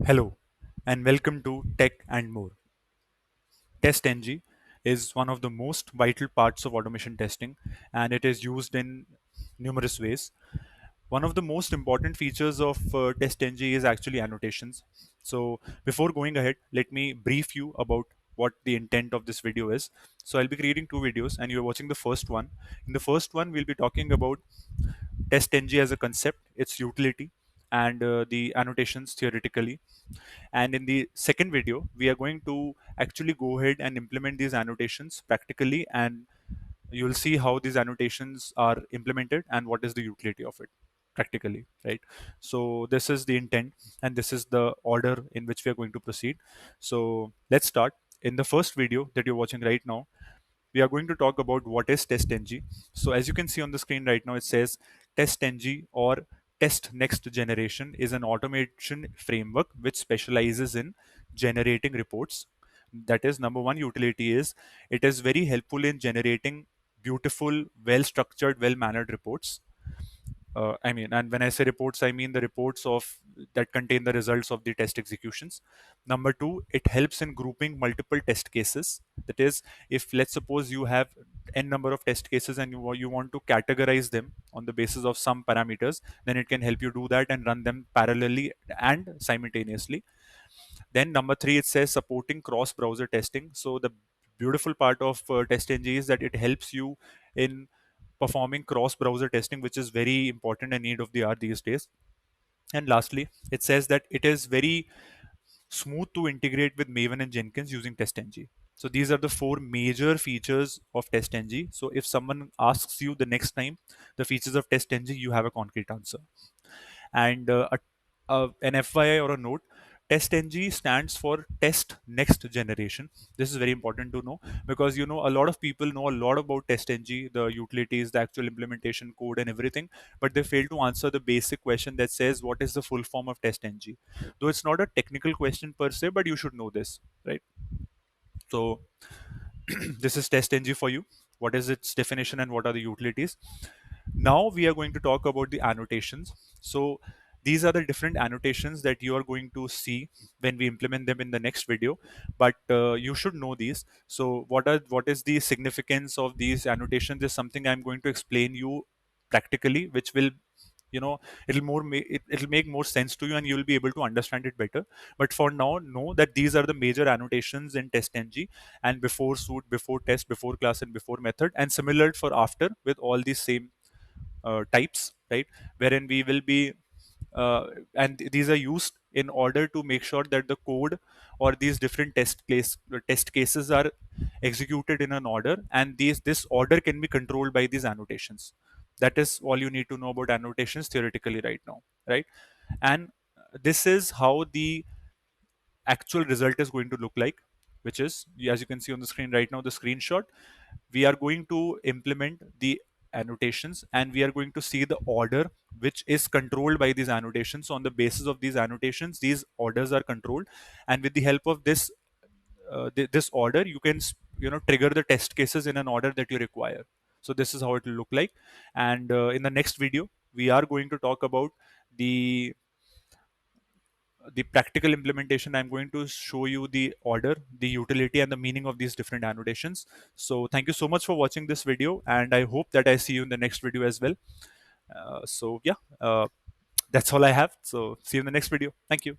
Hello, and welcome to Tech and More. TestNG is one of the most vital parts of automation testing, and it is used in numerous ways. One of the most important features of TestNG is actually annotations. So, before going ahead, let me brief you about what the intent of this video is. So, I'll be creating two videos, and you're watching the first one. In the first one, we'll be talking about TestNG as a concept, its utility, and the annotations theoretically. And in the second video, we are going to actually go ahead and implement these annotations practically, and you'll see how these annotations are implemented and what is the utility of it practically, right? So this is the intent, and this is the order in which we are going to proceed. So let's start. In the first video that you're watching right now, we are going to talk about what is TestNG. So as you can see on the screen right now, it says TestNG or Test Next Generation is an automation framework which specializes in generating reports. That is, number one utility is it is very helpful in generating beautiful, well-structured, well-mannered reports. And when I say reports, I mean the reports of that contain the results of the test executions. Number two, it helps in grouping multiple test cases. That is, if let's suppose you have n number of test cases and you want to categorize them on the basis of some parameters, then it can help you do that and run them parallelly and simultaneously. Then number three, it says supporting cross-browser testing. So the beautiful part of TestNG is that it helps you in performing cross-browser testing, which is very important and need of the hour these days. And lastly, it says that it is very smooth to integrate with Maven and Jenkins using TestNG. So these are the four major features of TestNG. So if someone asks you the next time the features of TestNG, you have a concrete answer. And an FYI or a note, TestNG stands for Test Next Generation. This is very important to know because a lot of people know a lot about TestNG, the utilities, the actual implementation code, and everything, but they fail to answer the basic question that says what is the full form of TestNG. Though it's not a technical question per se, but you should know this, right? So this is TestNG for you. What is its definition and what are the utilities? Now we are going to talk about the annotations. So these are the different annotations that you are going to see when we implement them in the next video, but you should know these. So what is the significance of these annotations is something I'm going to explain you practically, which will it'll make more sense to you and you'll be able to understand it better. But for now, know that these are the major annotations in TestNG, and before suit, before test, before class, and before method, and similar for after with all these same types, right? Wherein we will be and these are used in order to make sure that the code or these different test cases are executed in an order, and this order can be controlled by these annotations. That is all you need to know about annotations theoretically right now, right? And this is how the actual result is going to look like, which is, as you can see on the screen right now, the screenshot. We are going to implement the annotations and we are going to see the order which is controlled by these annotations. So on the basis of these annotations, these orders are controlled, and with the help of this order, you can trigger the test cases in an order that you require. So this is how it will look like. And in the next video, we are going to talk about the the practical implementation. I'm going to show you the order, the utility, and the meaning of these different annotations. So thank you so much for watching this video, and I hope that I see you in the next video as well. So yeah, that's all I have. So see you in the next video. Thank you.